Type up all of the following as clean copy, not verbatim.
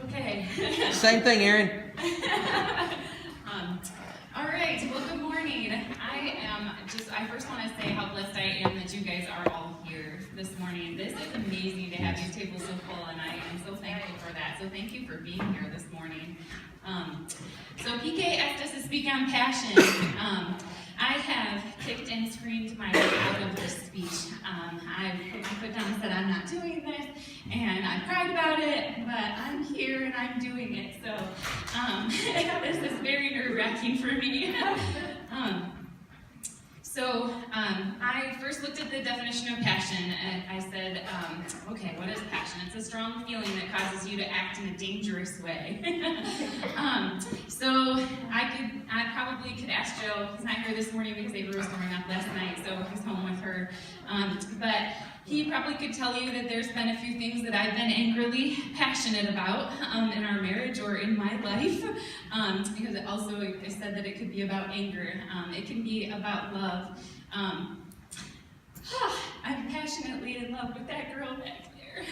Okay. Same thing, Aaron. All right. Well, good morning. I first want to say how blessed I am that you guys are all here this morning. This is amazing to have these tables so full, and I am so thankful for that. So thank you for being here this morning. So PK asked us to speak on passion. I have kicked and screamed my way out of this speech. I've put my foot down and said, I'm not doing this, and I cried about it, but I'm here and I'm doing it. So this is very nerve-wracking for me. I first looked at the definition of passion, and I said, okay, what is passion? It's a strong feeling that causes you to act in a dangerous way. I probably could ask Joe. He's not here this morning because Avery was growing up last night, so he's home with her. But he probably could tell you that there's been a few things that I've been angrily passionate about in our marriage or in my life. Because it also I said that it could be about anger. It can be about love. I'm passionately in love with that girl back there,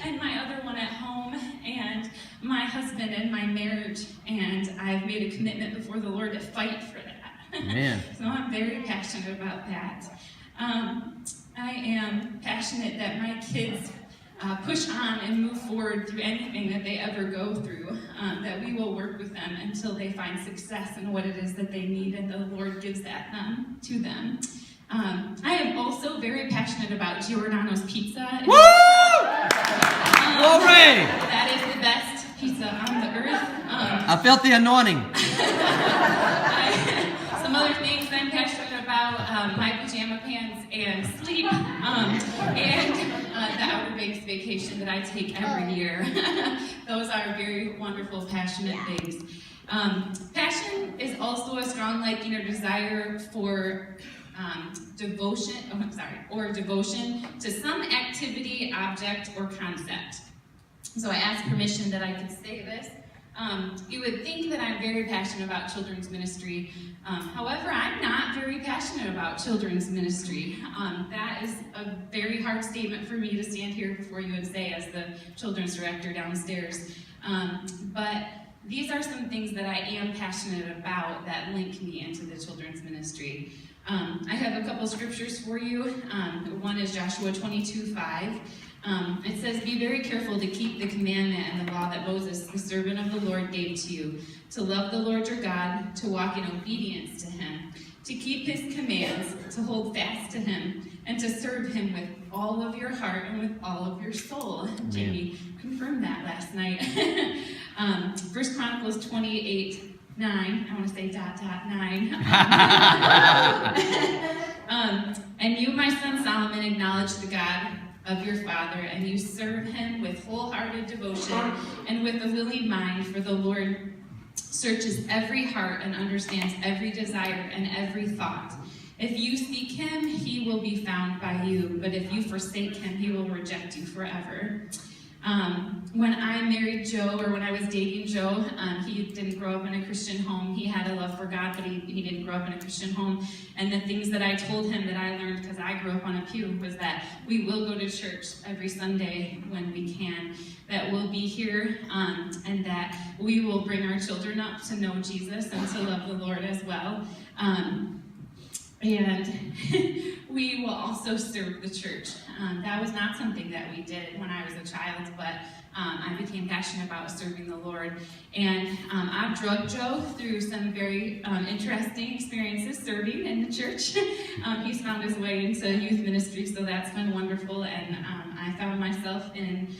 and my other one at home, and my husband and my marriage, and I've made a commitment before the Lord to fight for that. Amen. So I'm very passionate about that. I am passionate that my kids push on and move forward through anything that they ever go through, that we will work with them until they find success in what it is that they need, and the Lord gives that to them. I am also very passionate about Giordano's Pizza. Woo! Glory! That is the best pizza on the earth. I felt the anointing. Some other things I'm passionate about, my pajama pants and sleep, and the Outer Banks vacation that I take every year. Those are very wonderful, passionate things. Passion is also a strong liking or desire for devotion to some activity, object, or concept. So I asked permission that I could say this. You would think that I'm very passionate about children's ministry. However, I'm not very passionate about children's ministry. That is a very hard statement for me to stand here before you and say as the children's director downstairs. But these are some things that I am passionate about that link me into the children's ministry. I have a couple scriptures for you. One is Joshua 22:5. It says, be very careful to keep the commandment and the law that Moses, the servant of the Lord, gave to you, to love the Lord your God, to walk in obedience to him, to keep his commands, to hold fast to him, and to serve him with all of your heart and with all of your soul. Jamie confirmed that last night. 1 Chronicles 28:9. I want to say ... 9. And you, my son Solomon, acknowledge the God of your father, and you serve him with wholehearted devotion and with a willing mind, for the Lord searches every heart and understands every desire and every thought. If you seek him, he will be found by you, but if you forsake him, he will reject you forever. When I married Joe, or when I was dating Joe, he didn't grow up in a Christian home. He had a love for God, but he didn't grow up in a Christian home. And the things that I told him that I learned because I grew up on a pew was that we will go to church every Sunday when we can, that we'll be here, and that we will bring our children up to know Jesus and to love the Lord as well. And we will also serve the church. That was not something that we did when I was a child, but I became passionate about serving the Lord. And I've drugged Joe through some very interesting experiences serving in the church. He's found his way into youth ministry, so that's been wonderful. And I found myself in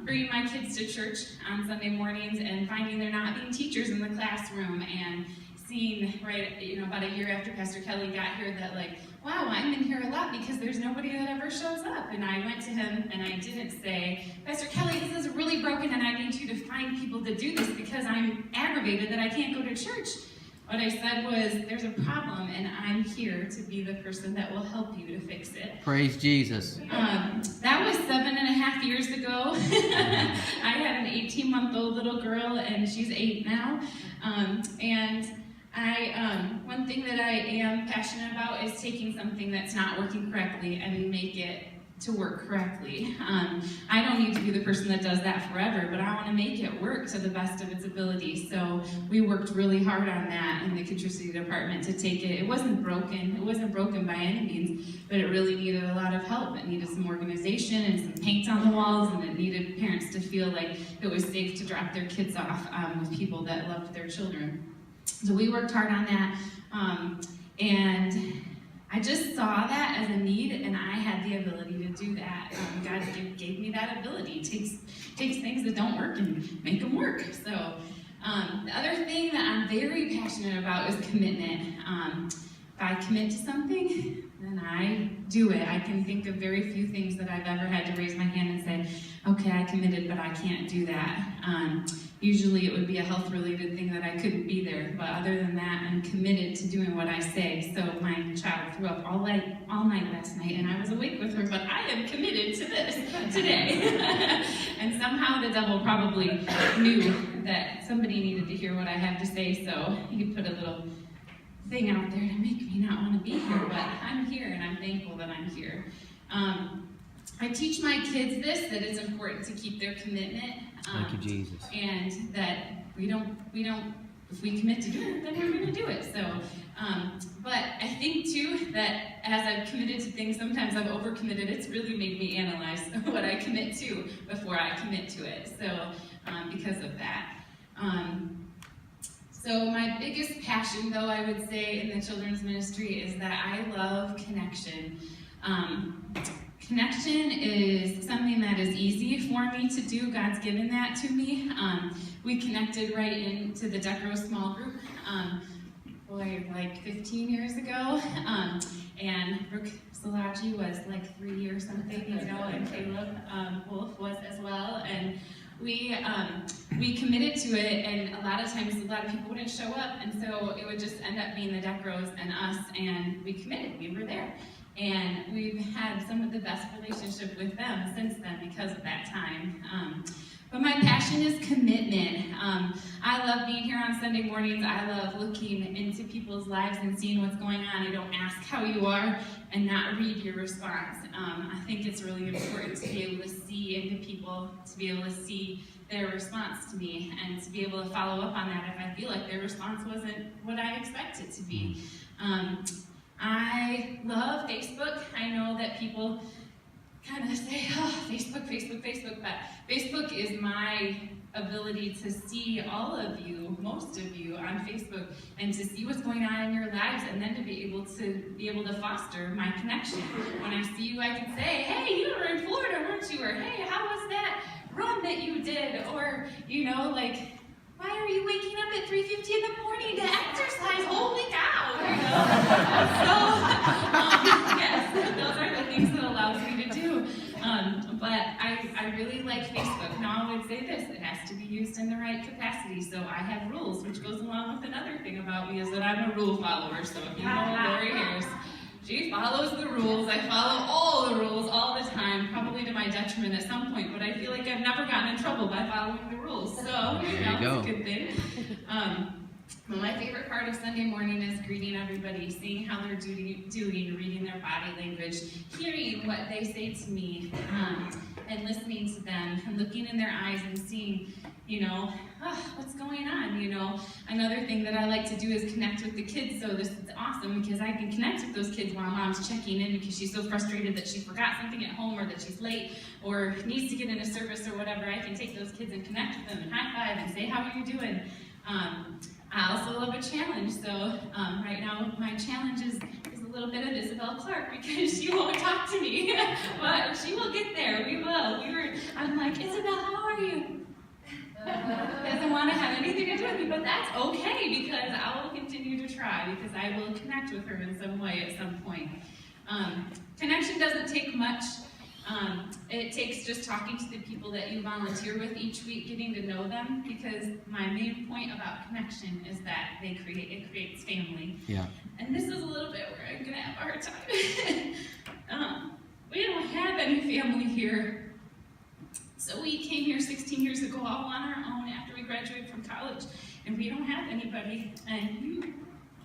bringing my kids to church on Sunday mornings and finding they're not being teachers in the classroom, and seeing about a year after Pastor Kelly got here that wow, I'm in here a lot because there's nobody that ever shows up. And I went to him and I didn't say, Pastor Kelly, this is really broken and I need you to find people to do this because I'm aggravated that I can't go to church. What I said was, there's a problem and I'm here to be the person that will help you to fix it. Praise Jesus. That was 7.5 years ago. I had an 18-month-old little girl and she's 8 now. one thing that I am passionate about is taking something that's not working correctly and make it to work correctly. I don't need to be the person that does that forever, but I want to make it work to the best of its ability. So we worked really hard on that in the Kitcher department to take it. It wasn't broken by any means, but it really needed a lot of help. It needed some organization and some paint on the walls, and it needed parents to feel like it was safe to drop their kids off with people that loved their children. So we worked hard on that, and I just saw that as a need, and I had the ability to do that. God gave me that ability. Takes things that don't work and make them work. So the other thing that I'm very passionate about is commitment. If I commit to something, then I do it. I can think of very few things that I've ever had to raise my hand and say, okay, I committed, but I can't do that. Usually it would be a health-related thing that I couldn't be there, but other than that, I'm committed to doing what I say. So my child threw up all night last night, and I was awake with her, but I am committed to this today. And somehow the devil probably knew that somebody needed to hear what I have to say, so he put a little thing out there to make me not want to be here, but I'm here, and I'm thankful that I'm here. I teach my kids this, that it's important to keep their commitment. Thank you, Jesus. And that we don't, if we commit to do it, then we're going to do it. So, but I think too, that as I've committed to things, sometimes I've overcommitted. It's really made me analyze what I commit to before I commit to it. So, because of that. So my biggest passion, though, I would say in the children's ministry is that I love connection. Connection is something that is easy for me to do. God's given that to me. We connected right into the Decro small group, like 15 years ago. And Brooke Salachi was like 3 or something, and Caleb Wolf was as well. And we committed to it, and a lot of times a lot of people wouldn't show up, and so it would just end up being the Decros and us, and we committed. We were there. And we've had some of the best relationship with them since then because of that time. But my passion is commitment. I love being here on Sunday mornings. I love looking into people's lives and seeing what's going on. I don't ask how you are and not read your response. I think it's really important to be able to see into people, to be able to see their response to me, and to be able to follow up on that if I feel like their response wasn't what I expect it to be. I love Facebook. I know that people kind of say, oh, Facebook, but Facebook is my ability to see all of you, most of you, on Facebook, and to see what's going on in your lives, and then to be able to foster my connection. When I see you, I can say, hey, you were in Florida, weren't you? Or hey, how was that run that you did? Or, why are you waking up at 3:50 in the morning to exercise? Holy cow! Yes, those are the things that allows me to do. But I really like Facebook. Now I would say this, it has to be used in the right capacity. So I have rules, which goes along with another thing about me is that I'm a rule follower. So if you know Lori Harris, she follows the rules. I follow all the rules all the time, probably to my detriment at some point, but I feel like I've never gotten in trouble by following the rules. So, it's a good thing. Well, my favorite part of Sunday morning is greeting everybody, seeing how they're doing, reading their body language, hearing what they say to me, and listening to them, and looking in their eyes and seeing, what's going on, Another thing that I like to do is connect with the kids, so this is awesome because I can connect with those kids while mom's checking in because she's so frustrated that she forgot something at home or that she's late or needs to get into service or whatever. I can take those kids and connect with them and high five and say, how are you doing? I also love a challenge, so right now my challenge is a little bit of Isabel Clark because she won't talk to me, but she will get there. We will. I'm like, Isabel, how are you? Doesn't want to have anything to do with me, but that's okay because I will continue to try because I will connect with her in some way at some point. Connection doesn't take much. It takes just talking to the people that you volunteer with each week, getting to know them, because my main point about connection is that it creates family. Yeah. And this is a little bit where I'm going to have a hard time. We don't have any family here. So we came here 16 years ago all on our own after we graduated from college, and we don't have anybody, and you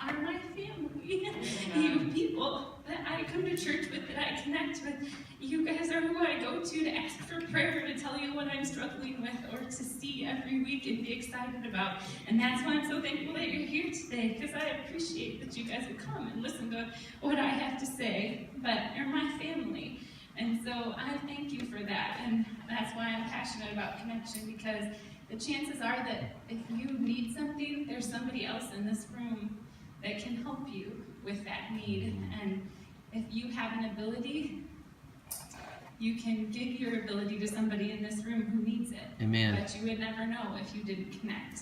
are my family. You people that I come to church with, that I connect with, you guys are who I go to ask for prayer, to tell you what I'm struggling with, or to see every week and be excited about. And that's why I'm so thankful that you're here today, because I appreciate that you guys would come and listen to what I have to say. But you're my family. And so I thank you for that. And that's why I'm passionate about connection, because the chances are that if you need something, there's somebody else in this room that can help you with that need. And if you have an ability, you can give your ability to somebody in this room who needs it. Amen. But you would never know if you didn't connect.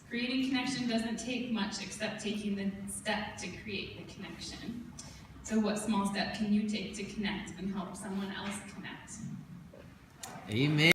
Creating connection doesn't take much except taking the step to create the connection. So what small step can you take to connect and help someone else connect? Amen.